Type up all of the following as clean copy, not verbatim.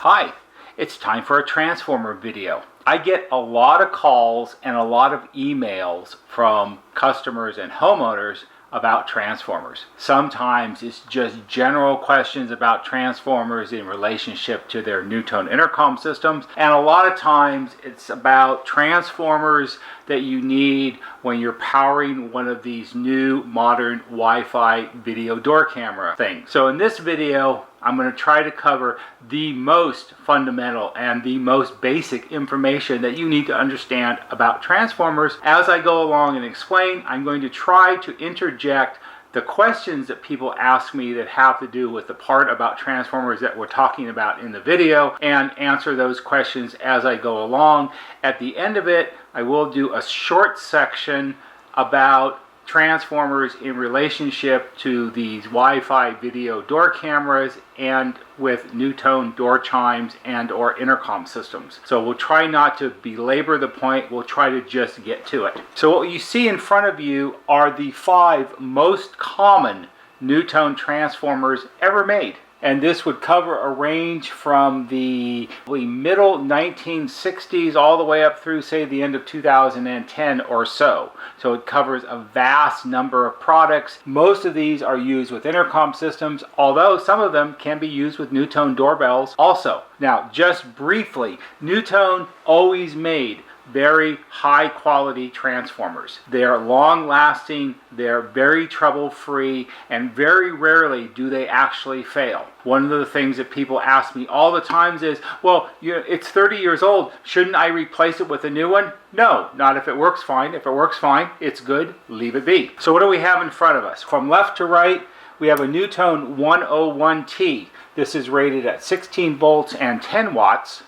Hi, it's time for a transformer video. I get a lot of calls and a lot of emails from customers and homeowners about transformers. Sometimes it's just general questions about transformers in relationship to their NuTone intercom systems, and a lot of times it's about transformers that you need when you're powering one of these new modern Wi-Fi video door camera things. So in this video, I'm going to try to cover the most fundamental and the most basic information that you need to understand about transformers. As I go along and explain, I'm going to try to interject the questions that people ask me that have to do with the part about transformers that we're talking about in the video, and answer those questions as I go along. At the end of it, I will do a short section about transformers in relationship to these Wi-Fi video door cameras and with NuTone door chimes and or intercom systems. So we'll try not to belabor the point, we'll try to just get to it. So what you see in front of you are the 5 most common NuTone transformers ever made. And this would cover a range from the middle 1960s all the way up through, say, the end of 2010 or so. So it covers a vast number of products. Most of these are used with intercom systems, although some of them can be used with NuTone doorbells also. Now, just briefly, NuTone always made very high quality transformers. They're long lasting, they're very trouble free, and very rarely do they actually fail. One of the things that people ask me all the time is, well, it's 30 years old, shouldn't I replace it with a new one? No, not if it works fine. If it works fine, it's good, leave it be. So what do we have in front of us? From left to right, we have a NuTone 101T. This is rated at 16 volts and 10 watts.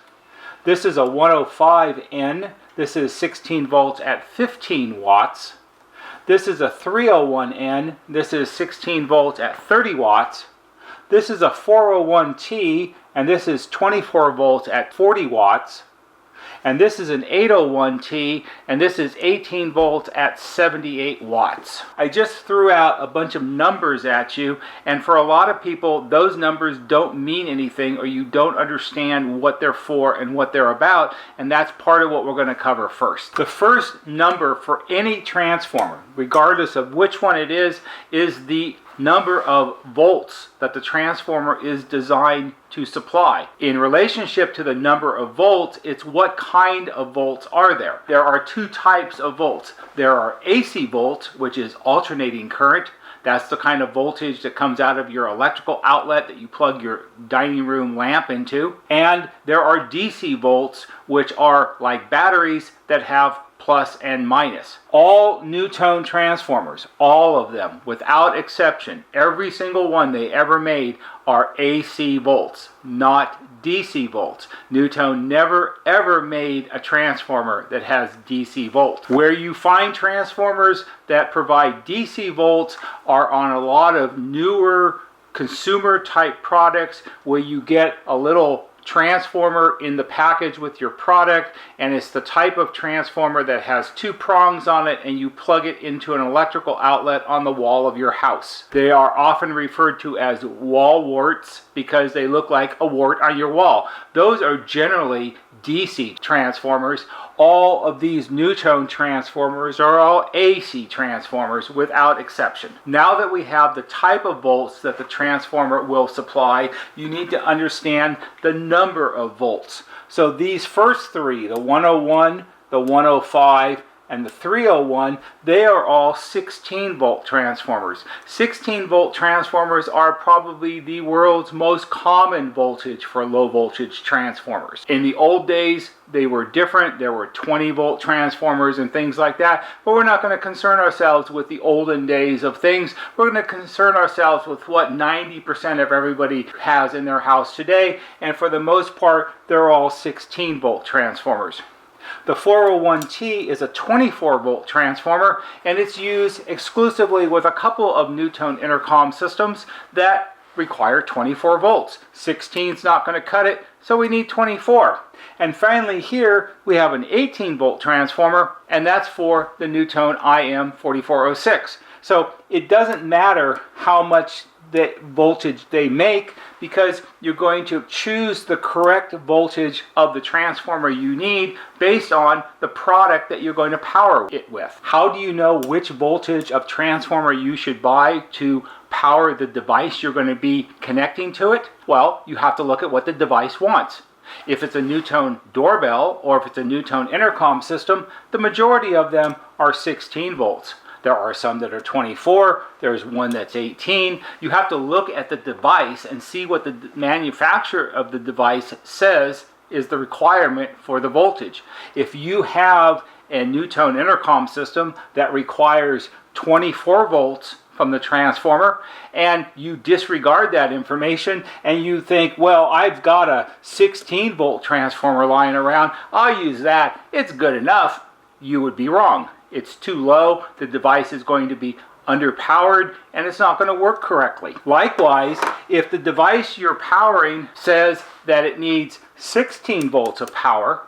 This is a 105N. This is 16 volts at 15 watts. This is a 301N. This is 16 volts at 30 watts. This is a 401T, and this is 24 volts at 40 watts. And this is an 801T, and this is 18 volts at 78 watts. I just threw out a bunch of numbers at you, and for a lot of people, those numbers don't mean anything, or you don't understand what they're for and what they're about, and that's part of what we're going to cover first. The first number for any transformer, regardless of which one it is the number of volts that the transformer is designed to supply. In relationship to the number of volts, it's what kind of volts are there. There are 2 types of volts. There are AC volts, which is alternating current. That's the kind of voltage that comes out of your electrical outlet that you plug your dining room lamp into. And there are DC volts, which are like batteries that have plus and minus. All NuTone transformers, all of them, without exception, every single one they ever made are AC volts, not DC volts. NuTone never ever made a transformer that has DC volts. Where you find transformers that provide DC volts are on a lot of newer consumer type products where you get a little transformer in the package with your product, and it's the type of transformer that has 2 prongs on it, and you plug it into an electrical outlet on the wall of your house. They are often referred to as wall warts because they look like a wart on your wall. Those are generally DC transformers. All of these NuTone transformers are all AC transformers without exception. Now that we have the type of volts that the transformer will supply, you need to understand the number of volts. So these first 3, the 101, the 105, and the 301, they are all 16 volt transformers. 16 volt transformers are probably the world's most common voltage for low voltage transformers. In the old days, they were different. There were 20 volt transformers and things like that, but we're not going to concern ourselves with the olden days of things. We're going to concern ourselves with what 90% of everybody has in their house today, and for the most part, they're all 16 volt transformers. The 401T is a 24 volt transformer, and it's used exclusively with a couple of NuTone intercom systems that require 24 volts. 16 is not going to cut it, so we need 24. And finally here we have an 18 volt transformer, and that's for the NuTone IM4406. So it doesn't matter how much the voltage they make, because you're going to choose the correct voltage of the transformer you need based on the product that you're going to power it with. How do you know which voltage of transformer you should buy to power the device you're going to be connecting to it? Well, you have to look at what the device wants. If it's a NuTone doorbell or if it's a NuTone intercom system, the majority of them are 16 volts. There are some that are 24, there's one that's 18. You have to look at the device and see what the manufacturer of the device says is the requirement for the voltage. If you have a NuTone intercom system that requires 24 volts from the transformer, and you disregard that information and you think, well, I've got a 16 volt transformer lying around, I'll use that, it's good enough, you would be wrong. It's too low, the device is going to be underpowered, and it's not going to work correctly. Likewise, if the device you're powering says that it needs 16 volts of power,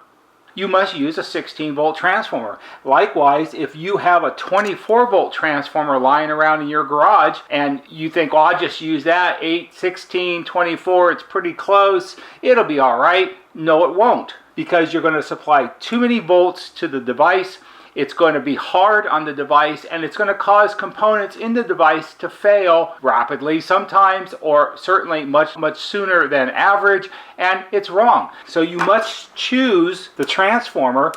you must use a 16 volt transformer. Likewise, if you have a 24 volt transformer lying around in your garage and you think, oh, I'll just use that, 8, 16, 24, it's pretty close, it'll be all right. No, it won't, because you're going to supply too many volts to the device. It's going to be hard on the device, and it's going to cause components in the device to fail rapidly sometimes, or certainly much sooner than average, and it's wrong. So you must choose the transformer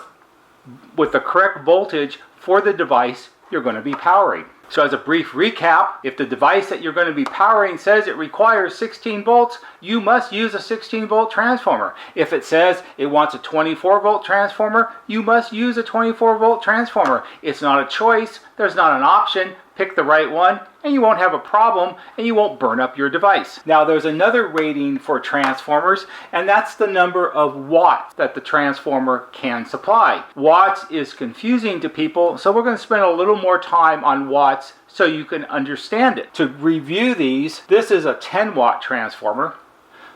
with the correct voltage for the device you're going to be powering. So as a brief recap, if the device that you're going to be powering says it requires 16 volts, you must use a 16 volt transformer. If it says it wants a 24 volt transformer, you must use a 24 volt transformer. It's not a choice, there's not an option. Pick the right one and you won't have a problem and you won't burn up your device. Now there's another rating for transformers, and that's the number of watts that the transformer can supply. Watts is confusing to people, so we're going to spend a little more time on watts so you can understand it. To review these, this is a 10 watt transformer,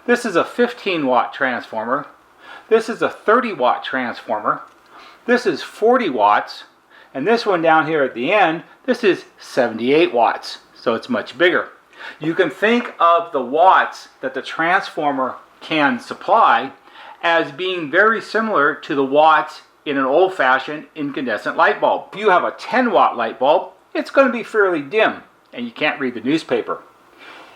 this is a 15 watt transformer, this is a 30 watt transformer, this is 40 watts, and this one down here at the end, this is 78 watts, so it's much bigger. You can think of the watts that the transformer can supply as being very similar to the watts in an old-fashioned incandescent light bulb. If you have a 10 watt light bulb, it's going to be fairly dim and you can't read the newspaper.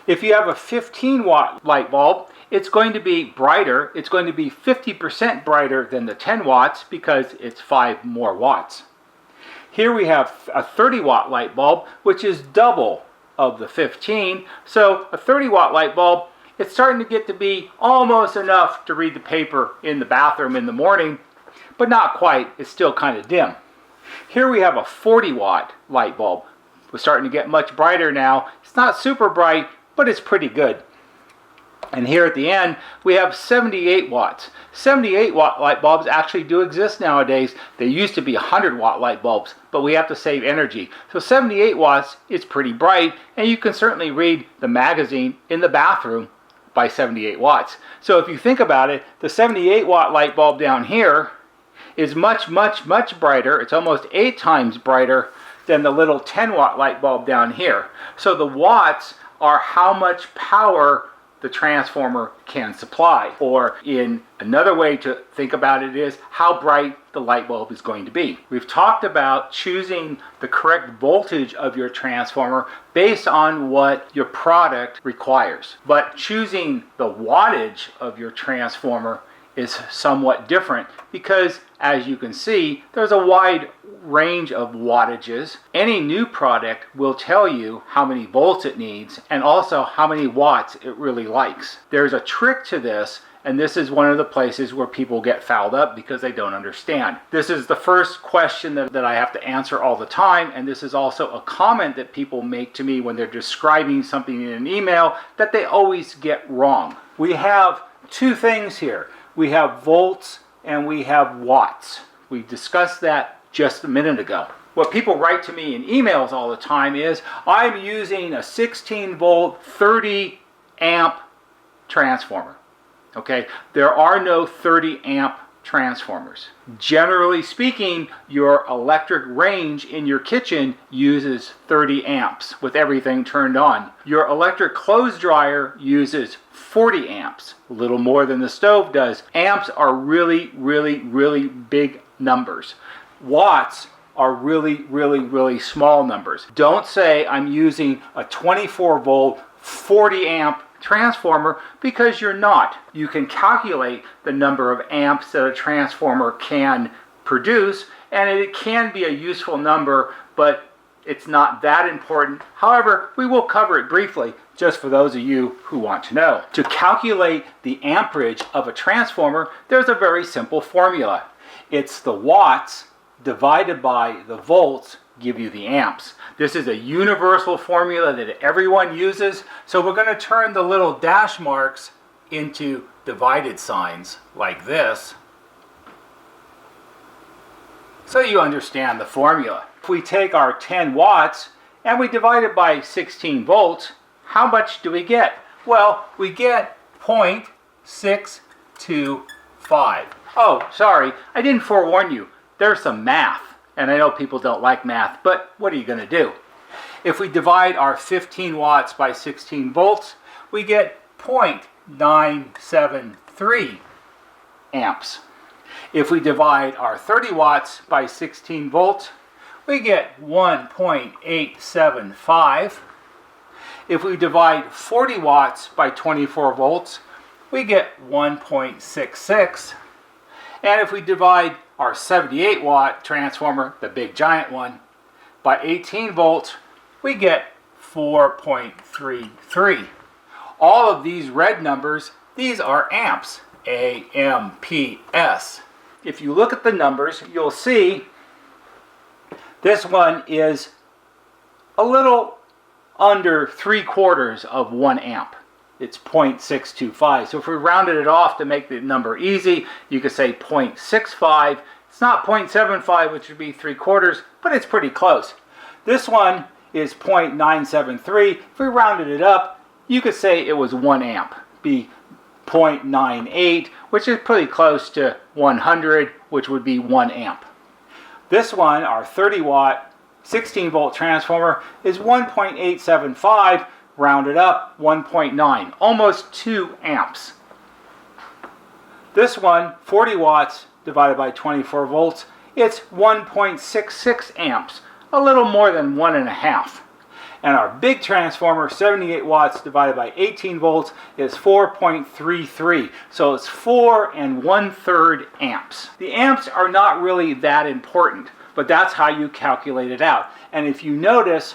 If you have a 15 watt light bulb, it's going to be brighter. It's going to be 50% brighter than the 10 watts because it's 5 more watts. Here we have a 30 watt light bulb, which is double of the 15. So a 30 watt light bulb, it's starting to get to be almost enough to read the paper in the bathroom in the morning, but not quite. It's still kind of dim. Here we have a 40 watt light bulb. We're starting to get much brighter now. It's not super bright, but it's pretty good. And here at the end, we have 78 watts. 78 watt light bulbs actually do exist nowadays. They used to be 100 watt light bulbs, but we have to save energy. So 78 watts is pretty bright, and you can certainly read the magazine in the bathroom by 78 watts. So if you think about it, the 78 watt light bulb down here is much brighter. It's almost 8 times brighter than the little 10 watt light bulb down here. So the watts are how much power the transformer can supply, or in another way to think about it is how bright the light bulb is going to be. We've talked about choosing the correct voltage of your transformer based on what your product requires, but choosing the wattage of your transformer is somewhat different because, as you can see, there's a wide range of wattages. Any new product will tell you how many volts it needs and also how many watts it really likes. There's a trick to this, and this is one of the places where people get fouled up because they don't understand. This is the first question that I have to answer all the time, and this is also a comment that people make to me when they're describing something in an email that they always get wrong. We have two things here. We have volts and we have watts. We discussed that just a minute ago. What people write to me in emails all the time is, I'm using a 16 volt 30 amp transformer. Okay, there are no 30 amp transformers. Generally speaking, your electric range in your kitchen uses 30 amps with everything turned on. Your electric clothes dryer uses 40 amps, a little more than the stove does. Amps are really, really, really big numbers. Watts are really, really, really small numbers. Don't say I'm using a 24 volt, 40 amp transformer, because you're not. You can calculate the number of amps that a transformer can produce, and it can be a useful number, but it's not that important. However, we will cover it briefly just for those of you who want to know. To calculate the amperage of a transformer, there's a very simple formula. It's the watts divided by the volts give you the amps. This is a universal formula that everyone uses, so we're going to turn the little dash marks into divided signs like this, so you understand the formula. If we take our 10 watts and we divide it by 16 volts, how much do we get? Well, we get 0.625. Oh, sorry, I didn't forewarn you. There's some math. And I know people don't like math, but what are you going to do? If we divide our 15 watts by 16 volts, we get 0.973 amps. If we divide our 30 watts by 16 volts, we get 1.875. If we divide 40 watts by 24 volts, we get 1.66. And if we divide our 78 watt transformer, the big giant one, by 18 volts, we get 4.33. All of these red numbers, these are amps, A-M-P-S. If you look at the numbers, you'll see this one is a little under 3/4 of 1 amp. It's 0.625. So if we rounded it off to make the number easy, you could say 0.65. It's not 0.75, which would be 3/4, but it's pretty close. This one is 0.973. If we rounded it up, you could say it was 1 amp. Be 0.98, which is pretty close to 100, which would be 1 amp. This one, our 30 watt, 16 volt transformer, is 1.875. Rounded up, 1.9, almost 2 amps. This one, 40 watts divided by 24 volts, it's 1.66 amps, a little more than 1.5. And our big transformer, 78 watts divided by 18 volts, is 4.33. So it's 4 1/3 amps. The amps are not really that important, but that's how you calculate it out. And if you notice,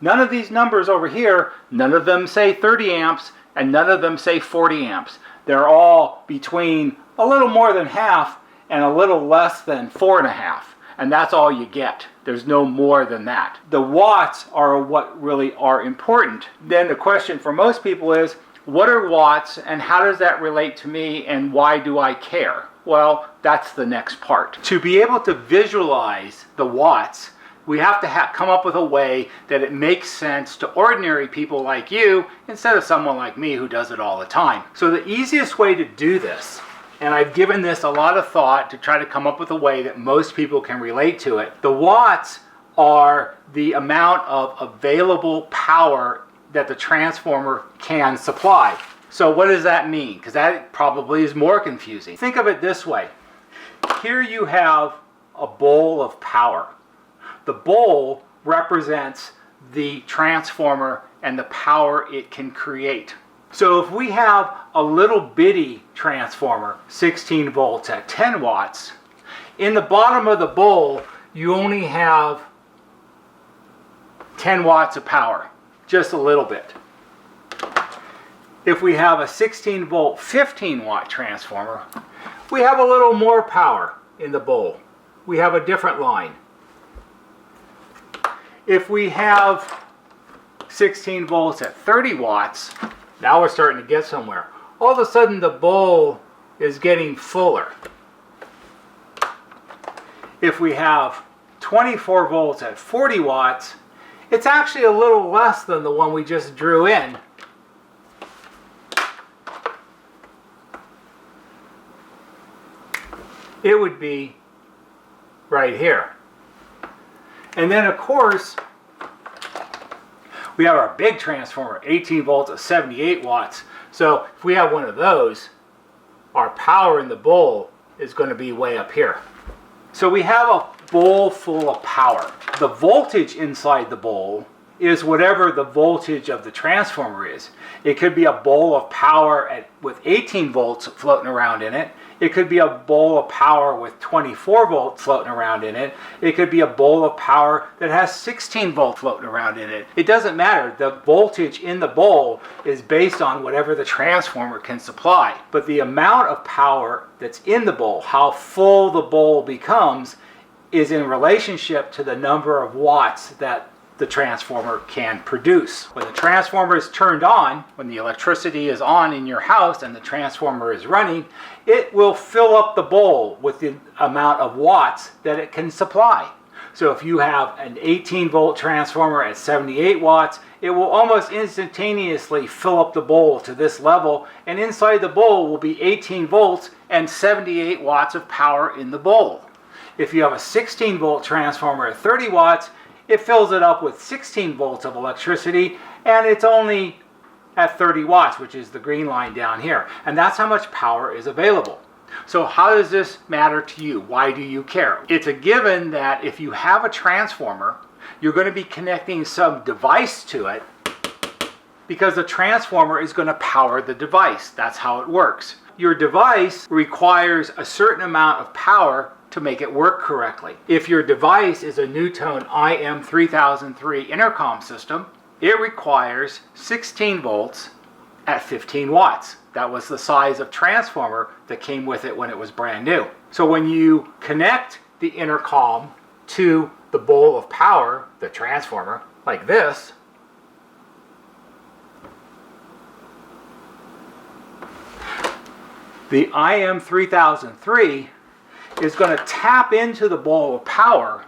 none of these numbers over here, none of them say 30 amps and none of them say 40 amps. They're all between a little more than half and a little less than 4.5. And that's all you get. There's no more than that. The watts are what really are important. Then the question for most people is, what are watts and how does that relate to me and why do I care? Well, that's the next part. To be able to visualize the watts, we have to come up with a way that it makes sense to ordinary people like you instead of someone like me who does it all the time. So the easiest way to do this, and I've given this a lot of thought to try to come up with a way that most people can relate to it. The watts are the amount of available power that the transformer can supply. So what does that mean? Because that probably is more confusing. Think of it this way. Here you have a bowl of power. The bowl represents the transformer and the power it can create. So if we have a little bitty transformer, 16 volts at 10 watts, in the bottom of the bowl you only have 10 watts of power, just a little bit. If we have a 16 volt 15 watt transformer, we have a little more power in the bowl. We have a different line. If we have 16 volts at 30 watts, now we're starting to get somewhere. All of a sudden the bowl is getting fuller. If we have 24 volts at 40 watts, it's actually a little less than the one we just drew in. it would be right here. And then of course, we have our big transformer, 18 volts of 78 watts. So if we have one of those, our power in the bowl is going to be way up here. So we have a bowl full of power. The voltage inside the bowl is whatever the voltage of the transformer is. It could be a bowl of power with 18 volts floating around in it. It could be a bowl of power with 24 volts floating around in it. It could be a bowl of power that has 16 volts floating around in it. It doesn't matter. The voltage in the bowl is based on whatever the transformer can supply. But the amount of power that's in the bowl, how full the bowl becomes, is in relationship to the number of watts that the transformer can produce. When the transformer is turned on, when the electricity is on in your house and the transformer is running, it will fill up the bowl with the amount of watts that it can supply. So if you have an 18 volt transformer at 78 watts, it will almost instantaneously fill up the bowl to this level, and inside the bowl will be 18 volts and 78 watts of power in the bowl. If you have a 16 volt transformer at 30 watts, it fills it up with 16 volts of electricity, and it's only at 30 watts, which is the green line down here. And that's how much power is available. So how does this matter to you? Why do you care? It's a given that if you have a transformer, you're going to be connecting some device to it, because the transformer is going to power the device. That's how it works. Your device requires a certain amount of power to make it work correctly. If your device is a NuTone IM3003 intercom system, it requires 16 volts at 15 watts. That was the size of transformer that came with it when it was brand new. So when you connect the intercom to the bowl of power, the transformer, like this, the IM3003 is going to tap into the bowl of power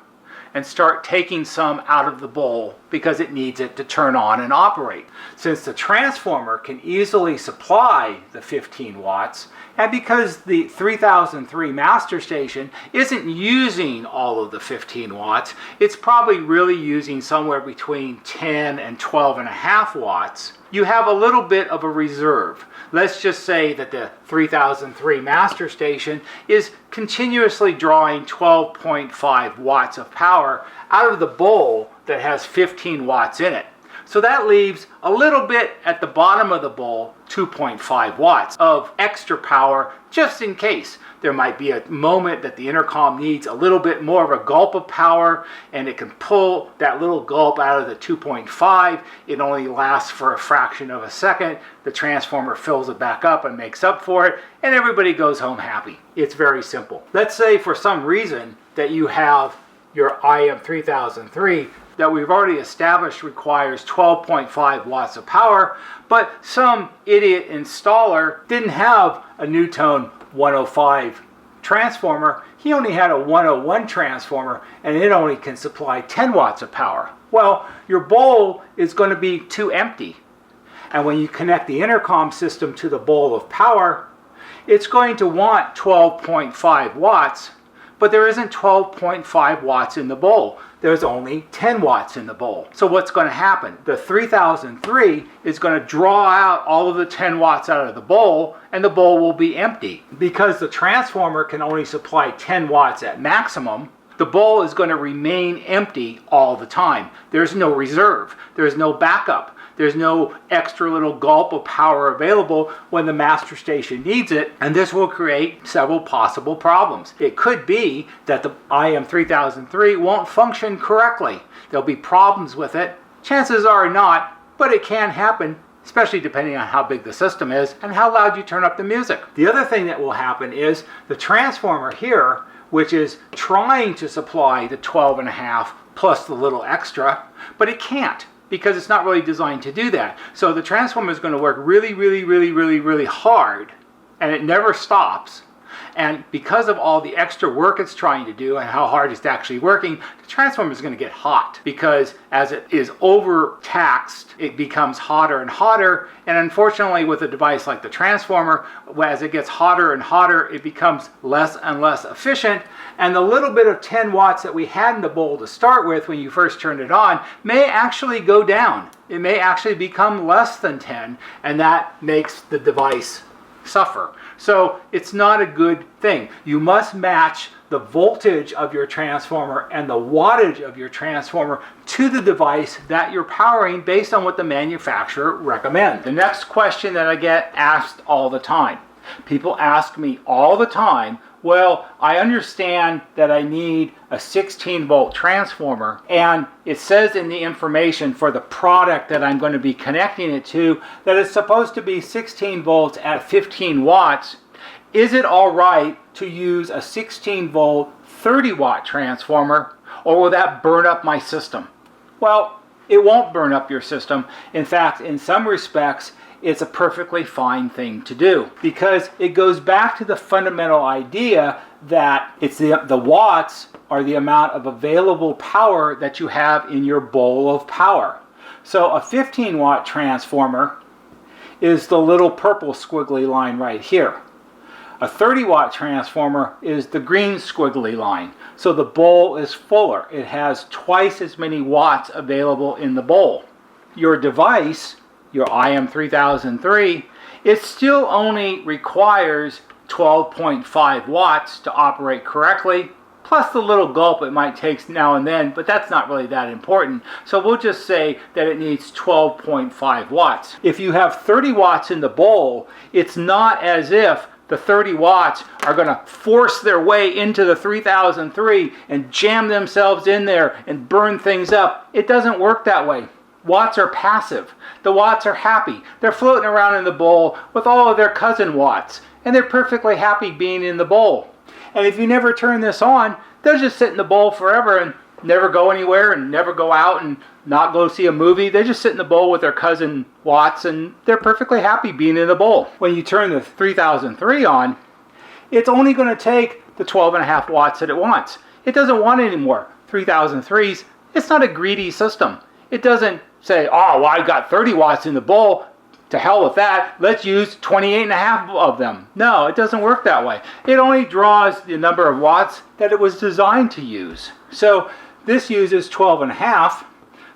and start taking some out of the bowl because it needs it to turn on and operate. Since the transformer can easily supply the 15 watts, and because the 3003 master station isn't using all of the 15 watts, it's probably really using somewhere between 10 and 12.5 watts, you have a little bit of a reserve. Let's just say that the 3003 master station is continuously drawing 12.5 watts of power out of the bowl that has 15 watts in it. So that leaves a little bit at the bottom of the bowl, 2.5 watts of extra power, just in case. There might be a moment that the intercom needs a little bit more of a gulp of power, and it can pull that little gulp out of the 2.5. It only lasts for a fraction of a second. The transformer fills it back up and makes up for it, and everybody goes home happy. It's very simple. Let's say for some reason that you have your IM3003 that we've already established requires 12.5 watts of power, but some idiot installer didn't have a NuTone 105 transformer. He only had a 101 transformer, and it only can supply 10 watts of power. Well, your bowl is going to be too empty. And when you connect the intercom system to the bowl of power, it's going to want 12.5 watts, but there isn't 12.5 watts in the bowl. There's only 10 watts in the bowl. So what's going to happen? The 3003 is going to draw out all of the 10 watts out of the bowl, and the bowl will be empty. Because the transformer can only supply 10 watts at maximum, the bowl is going to remain empty all the time. There's no reserve. There's no backup. There's no extra little gulp of power available when the master station needs it, and this will create several possible problems. It could be that the IM3003 won't function correctly. There'll be problems with it. Chances are not, but it can happen, especially depending on how big the system is and how loud you turn up the music. The other thing that will happen is the transformer here, which is trying to supply the 12.5 plus the little extra, but it can't, because it's not really designed to do that. So the transformer is going to work really hard, and it never stops, And because of all the extra work it's trying to do and how hard it's actually working, the transformer is going to get hot, because as it is overtaxed, it becomes hotter and hotter. And unfortunately, with a device like the transformer, as it gets hotter and hotter, it becomes less and less efficient. And the little bit of 10 watts that we had in the bowl to start with when you first turned it on may actually go down. It may actually become less than 10, and that makes the device suffer. So it's not a good thing. You must match the voltage of your transformer and the wattage of your transformer to the device that you're powering based on what the manufacturer recommends. The next question that I get asked all the time. People ask me all the time, well, I understand that I need a 16-volt transformer, and it says in the information for the product that I'm going to be connecting it to that it's supposed to be 16 volts at 15 watts. Is it all right to use a 16-volt 30-watt transformer, or will that burn up my system? Well, it won't burn up your system. In fact, in some respects, it's a perfectly fine thing to do, because it goes back to the fundamental idea that it's the watts are the amount of available power that you have in your bowl of power. So a 15-watt transformer is the little purple squiggly line right here. A 30-watt transformer is the green squiggly line. So the bowl is fuller. It has twice as many watts available in the bowl. Your device, your IM3003, it still only requires 12.5 watts to operate correctly, plus the little gulp it might take now and then, but that's not really that important. So we'll just say that it needs 12.5 watts. If you have 30 watts in the bowl, it's not as if the 30 watts are going to force their way into the 3003 and jam themselves in there and burn things up. It doesn't work that way. Watts are passive. The watts are happy. They're floating around in the bowl with all of their cousin watts, and they're perfectly happy being in the bowl. And if you never turn this on, they'll just sit in the bowl forever and never go anywhere and never go out and not go see a movie. They just sit in the bowl with their cousin watts, and they're perfectly happy being in the bowl. When you turn the 3003 on, it's only going to take the 12.5 watts that it wants. It doesn't want any more 3003s. It's not a greedy system. It doesn't say, oh, well, I've got 30 watts in the bowl. To hell with that. Let's use 28.5 of them. No, it doesn't work that way. It only draws the number of watts that it was designed to use. So this uses 12.5.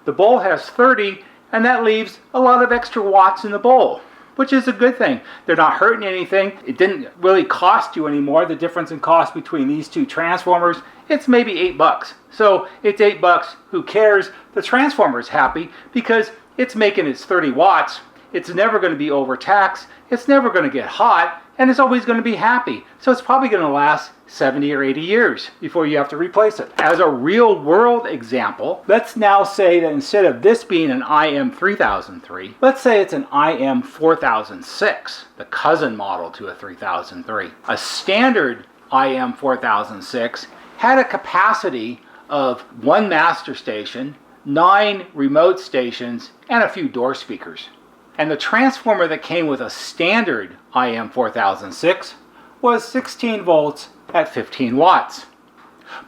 The bowl has 30, and that leaves a lot of extra watts in the bowl, which is a good thing. They're not hurting anything. It didn't really cost you anymore. The difference in cost between these two transformers, it's maybe $8. So it's $8. Who cares? The transformer's happy because it's making its 30 watts. It's never going to be overtaxed. It's never going to get hot, and it's always going to be happy. So it's probably going to last 70 or 80 years before you have to replace it. As a real world example, let's now say that instead of this being an IM3003, let's say it's an IM4006, the cousin model to a 3003. A standard IM4006 had a capacity of 1 master station, 9 remote stations, and a few door speakers. And the transformer that came with a standard IM4006 was 16 volts at 15 watts.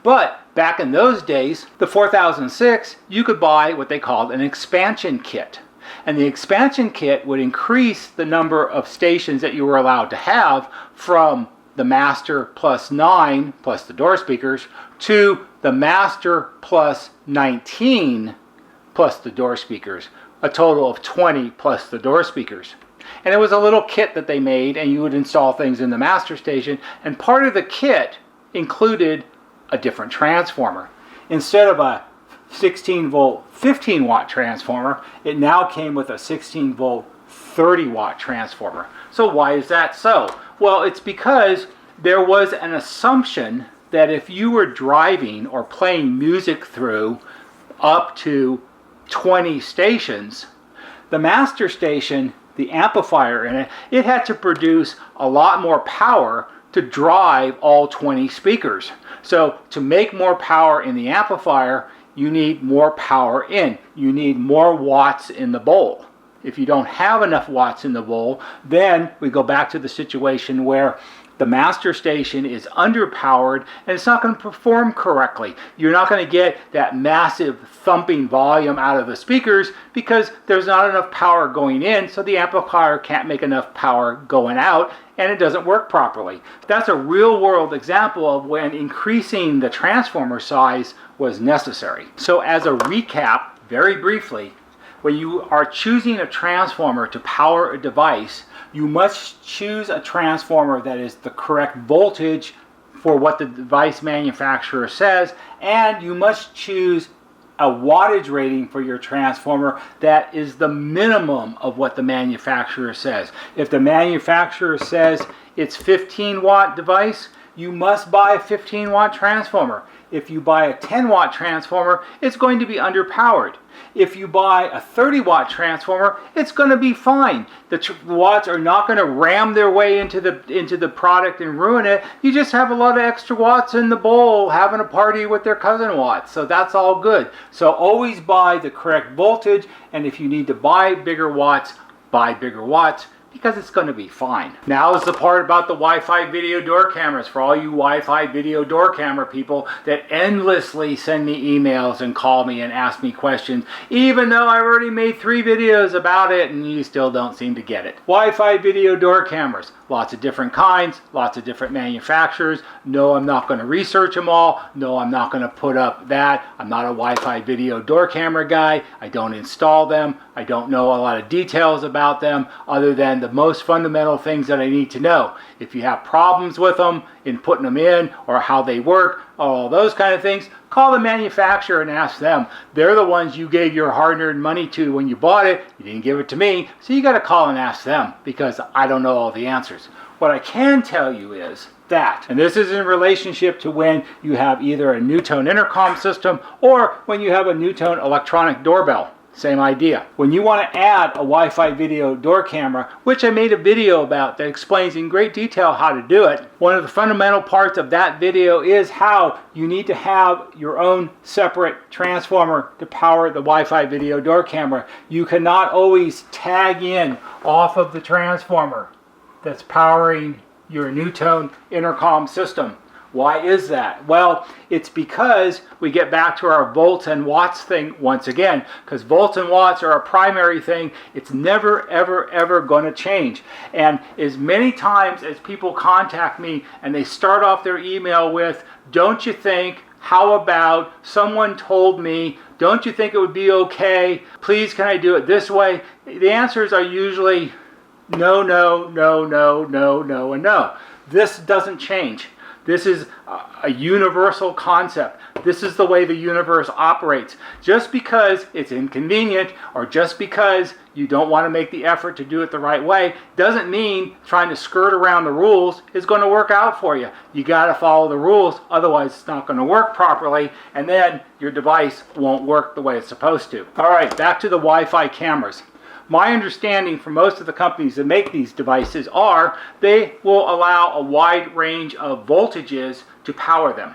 But back in those days, the 4006, you could buy what they called an expansion kit. And the expansion kit would increase the number of stations that you were allowed to have from the master plus 9 plus the door speakers to the master plus 19 plus the door speakers. A total of 20 plus the door speakers. And it was a little kit that they made, and you would install things in the master station, and part of the kit included a different transformer. Instead of a 16 volt 15 watt transformer, it now came with a 16 volt 30 watt transformer. So why is that so? Well, it's because there was an assumption that if you were driving or playing music through up to 20 stations, the master station, the amplifier in it, it had to produce a lot more power to drive all 20 speakers. So to make more power in the amplifier, you need more power in. You need more watts in the bowl. If you don't have enough watts in the bowl, then we go back to the situation where the master station is underpowered and it's not going to perform correctly. You're not going to get that massive thumping volume out of the speakers because there's not enough power going in, so the amplifier can't make enough power going out, and it doesn't work properly. That's a real world example of when increasing the transformer size was necessary. So as a recap, very briefly, when you are choosing a transformer to power a device, you must choose a transformer that is the correct voltage for what the device manufacturer says, and you must choose a wattage rating for your transformer that is the minimum of what the manufacturer says. If the manufacturer says it's 15 watt device, you must buy a 15 watt transformer. If you buy a 10 watt transformer, it's going to be underpowered. If you buy a 30 watt transformer, it's going to be fine. The watts are not going to ram their way into the product and ruin it. You just have a lot of extra watts in the bowl having a party with their cousin watts. So that's all good. So always buy the correct voltage, and if you need to buy bigger watts, buy bigger watts, because it's going to be fine. Now is the part about the Wi-Fi video door cameras. For all you Wi-Fi video door camera people that endlessly send me emails and call me and ask me questions, even though I've already made 3 videos about it and you still don't seem to get it. Wi-Fi video door cameras. Lots of different kinds, lots of different manufacturers. No, I'm not going to research them all. No, I'm not going to put up that. I'm not a Wi-Fi video door camera guy. I don't install them. I don't know a lot of details about them other than the most fundamental things that I need to know. If you have problems with them in putting them in or how they work, all those kind of things, call the manufacturer and ask them. They're the ones you gave your hard-earned money to when you bought it. You didn't give it to me, so you got to call and ask them because I don't know all the answers. What I can tell you is that, and this is in relationship to when you have either a NuTone intercom system or when you have a NuTone electronic doorbell. Same idea. When you want to add a Wi-Fi video door camera, which I made a video about that explains in great detail how to do it, one of the fundamental parts of that video is how you need to have your own separate transformer to power the Wi-Fi video door camera. You cannot always tag in off of the transformer that's powering your NuTone intercom system. Why is that? Well, it's because we get back to our volts and watts thing once again, because volts and watts are a primary thing. It's never, ever, ever going to change. And as many times as people contact me and they start off their email with, don't you think, how about, someone told me, don't you think it would be okay? Please, can I do it this way? The answers are usually no, no, no, no, no, no, and no. This doesn't change. This is a universal concept. This is the way the universe operates. Just because it's inconvenient or just because you don't want to make the effort to do it the right way doesn't mean trying to skirt around the rules is going to work out for you. You got to follow the rules, otherwise it's not going to work properly, and then your device won't work the way it's supposed to. All right, back to the Wi-Fi cameras. My understanding from most of the companies that make these devices are they will allow a wide range of voltages to power them.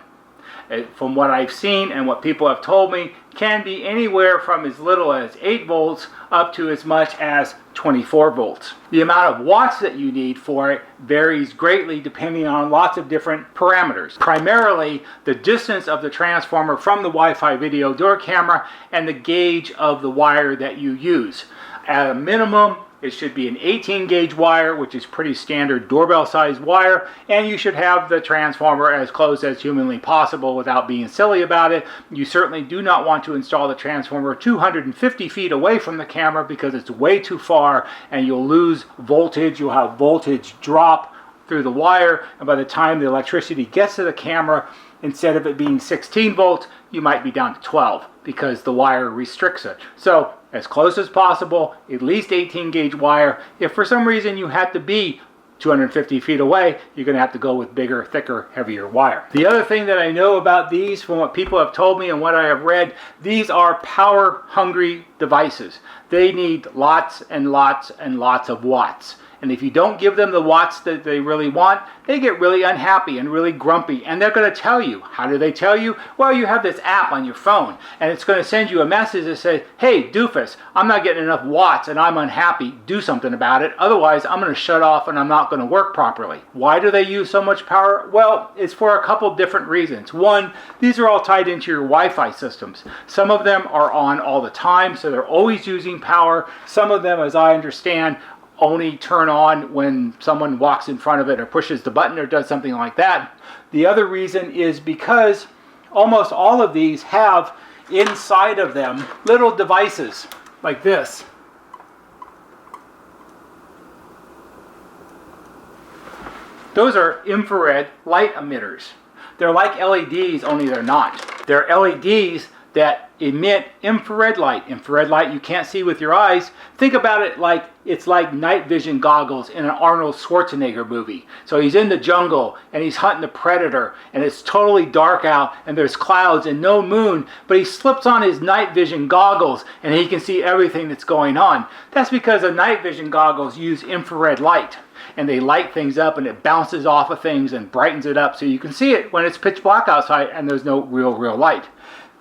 From what I've seen and what people have told me, can be anywhere from as little as 8 volts up to as much as 24 volts. The amount of watts that you need for it varies greatly depending on lots of different parameters. Primarily, the distance of the transformer from the Wi-Fi video door camera and the gauge of the wire that you use. At a minimum, it should be an 18 gauge wire, which is pretty standard doorbell size wire, and you should have the transformer as close as humanly possible without being silly about it. You certainly do not want to install the transformer 250 feet away from the camera because it's way too far and you'll lose voltage. You'll have voltage drop through the wire, and by the time the electricity gets to the camera, instead of it being 16 volts, you might be down to 12 because the wire restricts it. So as close as possible, at least 18 gauge wire. If for some reason you had to be 250 feet away, you're going to have to go with bigger, thicker, heavier wire. The other thing that I know about these from what people have told me and what I have read, these are power hungry devices. They need lots and lots and lots of watts. And if you don't give them the watts that they really want, they get really unhappy and really grumpy. And they're going to tell you. How do they tell you? Well, you have this app on your phone, and it's going to send you a message that says, hey, doofus, I'm not getting enough watts and I'm unhappy. Do something about it. Otherwise, I'm going to shut off and I'm not going to work properly. Why do they use so much power? Well, it's for a couple different reasons. One, these are all tied into your Wi-Fi systems. Some of them are on all the time, so they're always using power. Some of them, as I understand, only turn on when someone walks in front of it or pushes the button or does something like that. The other reason is because almost all of these have inside of them little devices like this. Those are infrared light emitters. They're like LEDs, only they're not. They're LEDs that emit infrared light. Infrared light you can't see with your eyes. Think about it like it's like night vision goggles in an Arnold Schwarzenegger movie. So he's in the jungle and he's hunting the predator and it's totally dark out and there's clouds and no moon, but he slips on his night vision goggles and he can see everything that's going on. That's because the night vision goggles use infrared light, and they light things up and it bounces off of things and brightens it up so you can see it when it's pitch black outside and there's no real light.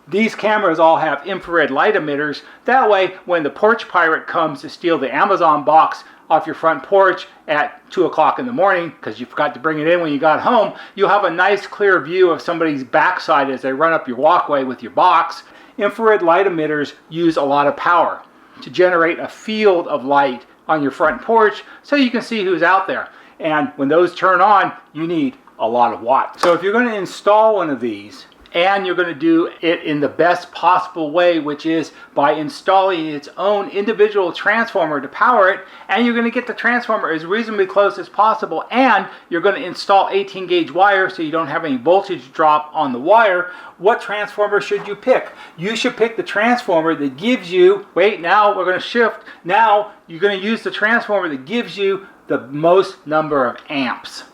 These cameras all have infrared light emitters. That way, when the porch pirate comes to steal the Amazon box off your front porch at 2 o'clock in the morning, because you forgot to bring it in when you got home, you'll have a nice clear view of somebody's backside as they run up your walkway with your box. Infrared light emitters use a lot of power to generate a field of light on your front porch so you can see who's out there. And when those turn on, you need a lot of watts. So if you're going to install one of these, and you're going to do it in the best possible way, which is by installing its own individual transformer to power it, and you're going to get the transformer as reasonably close as possible, and you're going to install 18 gauge wire so you don't have any voltage drop on the wire. What transformer should you pick? You should pick the transformer that gives you, wait, now we're going to shift, now you're going to use the transformer that gives you the most number of amps,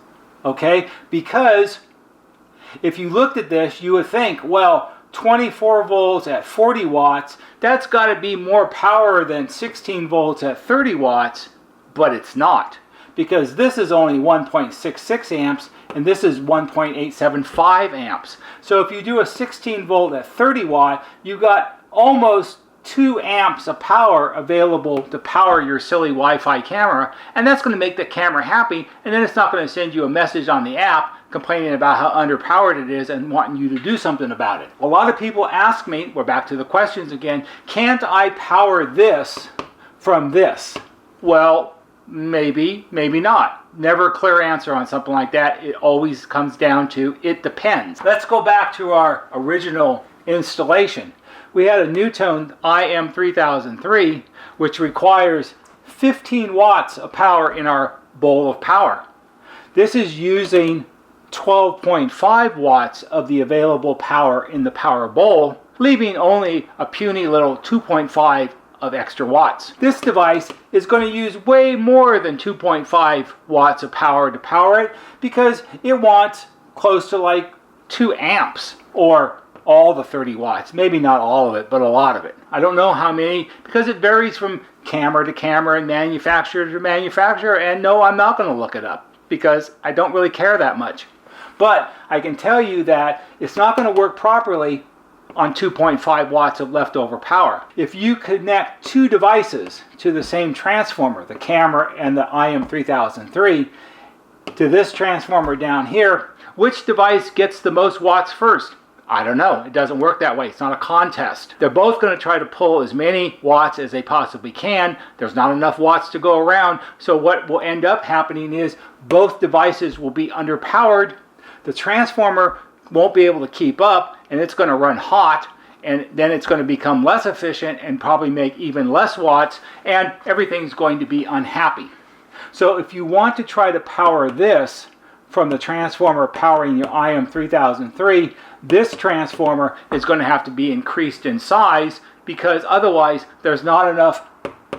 okay? Because if you looked at this, you would think, well, 24 volts at 40 watts, that's got to be more power than 16 volts at 30 watts, but it's not. Because this is only 1.66 amps, and this is 1.875 amps. So if you do a 16 volt at 30 watt, you've got almost 2 amps of power available to power your silly Wi-Fi camera, and that's going to make the camera happy, and then it's not going to send you a message on the app complaining about how underpowered it is and wanting you to do something about it. A lot of people ask me, we're back to the questions again, can't I power this from this? Well, maybe, maybe not. Never a clear answer on something like that. It always comes down to, it depends. Let's go back to our original installation. We had a NuTone IM3003, which requires 15 watts of power in our bowl of power. This is using 12.5 watts of the available power in the power bowl, leaving only a puny little 2.5 of extra watts. This device is going to use way more than 2.5 watts of power to power it because it wants close to like 2 amps or all the 30 watts. Maybe not all of it, but a lot of it. I don't know how many because it varies from camera to camera and manufacturer to manufacturer, and no, I'm not going to look it up because I don't really care that much. But I can tell you that it's not going to work properly on 2.5 watts of leftover power. If you connect 2 devices to the same transformer, the camera and the IM3003, to this transformer down here, which device gets the most watts first? I don't know. It doesn't work that way. It's not a contest. They're both going to try to pull as many watts as they possibly can. There's not enough watts to go around. So what will end up happening is both devices will be underpowered. The transformer won't be able to keep up, and it's going to run hot, and then it's going to become less efficient and probably make even less watts, and everything's going to be unhappy. So if you want to try to power this from the transformer powering your IM3003, this transformer is going to have to be increased in size because otherwise there's not enough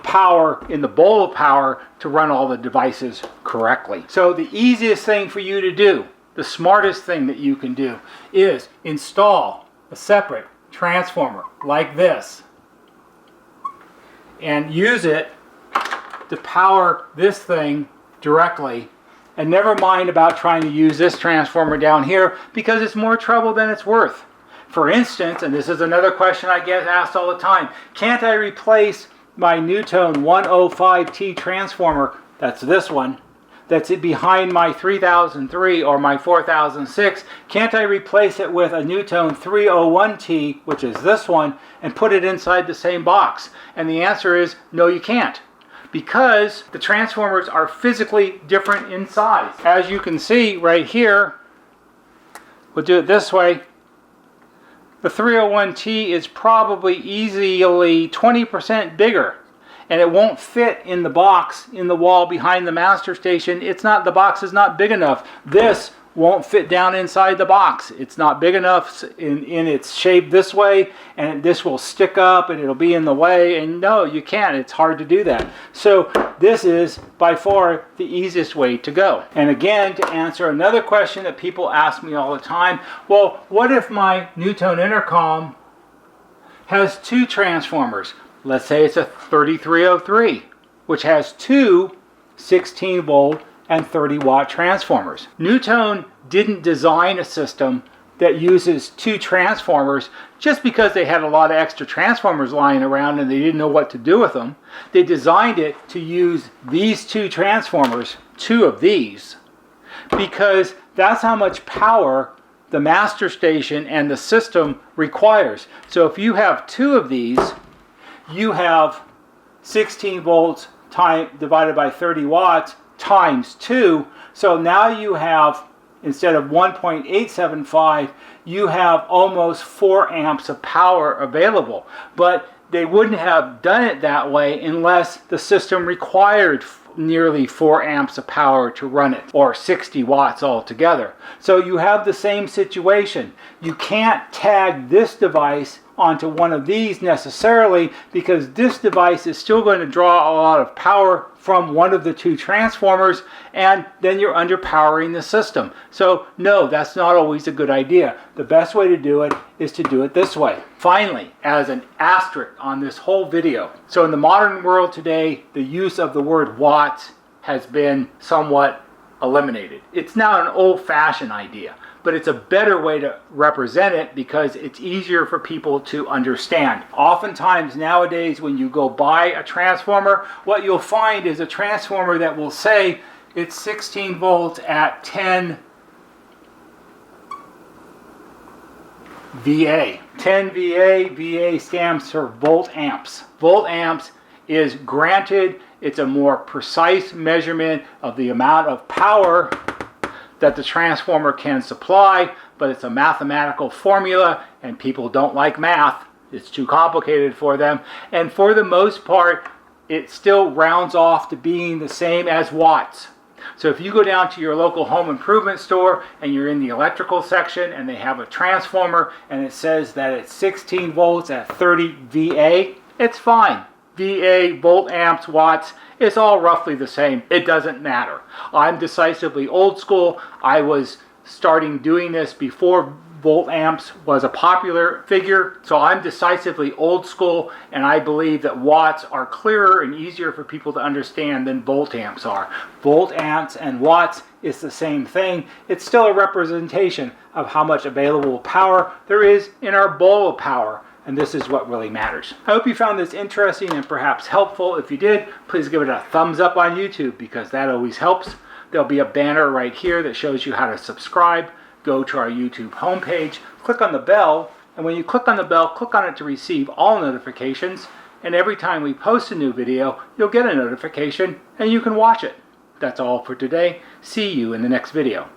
power in the bowl of power to run all the devices correctly. So the easiest thing for you to do, the smartest thing that you can do, is install a separate transformer like this and use it to power this thing directly. And never mind about trying to use this transformer down here because it's more trouble than it's worth. For instance, and this is another question I get asked all the time, can't I replace my NuTone 105T transformer, that's this one, that's behind my 3003 or my 4006, can't I replace it with a NuTone 301T, which is this one, and put it inside the same box? And the answer is no, you can't. Because the transformers are physically different in size. As you can see right here, we'll do it this way. The 301T is probably easily 20% bigger, and it won't fit in the box in the wall behind the master station. The box is not big enough. This won't fit down inside the box. It's not big enough in its shape this way, and this will stick up and it'll be in the way, and no, you can't. It's hard to do that. So this is by far the easiest way to go. And again, to answer another question that people ask me all the time, well, what if my NuTone intercom has two transformers? Let's say it's a 3303, which has two 16 volt and 30 watt transformers. NuTone didn't design a system that uses two transformers just because they had a lot of extra transformers lying around and they didn't know what to do with them. They designed it to use these two transformers, two of these, because that's how much power the master station and the system requires. So if you have two of these, you have 16 volts divided by 30 watts times 2. So now you have, instead of 1.875, you have almost 4 amps of power available. But they wouldn't have done it that way unless the system required nearly 4 amps of power to run it, or 60 watts altogether. So you have the same situation. You can't tag this device onto one of these necessarily, because this device is still going to draw a lot of power from one of the two transformers, and then you're underpowering the system. So no, that's not always a good idea. The best way to do it is to do it this way. Finally, as an asterisk on this whole video, so in the modern world today, the use of the word watts has been somewhat eliminated. It's now an old-fashioned idea, but it's a better way to represent it because it's easier for people to understand. Oftentimes nowadays when you go buy a transformer, what you'll find is a transformer that will say it's 16 volts at 10 VA. 10 VA, VA stands for volt amps. Volt amps is granted, it's a more precise measurement of the amount of power that the transformer can supply, but it's a mathematical formula and people don't like math. It's too complicated for them. And for the most part, it still rounds off to being the same as watts. So if you go down to your local home improvement store and you're in the electrical section and they have a transformer and it says that it's 16 volts at 30 VA, it's fine. VA, volt amps, watts, it's all roughly the same. It doesn't matter. I'm decisively old school. I was starting doing this before volt amps was a popular figure, so I'm decisively old school, and I believe that watts are clearer and easier for people to understand than volt amps are. Volt amps and watts is the same thing. It's still a representation of how much available power there is in our bowl of power. And this is what really matters. I hope you found this interesting and perhaps helpful. If you did, please give it a thumbs up on YouTube because that always helps. There'll be a banner right here that shows you how to subscribe. Go to our YouTube homepage, click on the bell, and when you click on the bell, click on it to receive all notifications. And every time we post a new video, you'll get a notification and you can watch it. That's all for today. See you in the next video.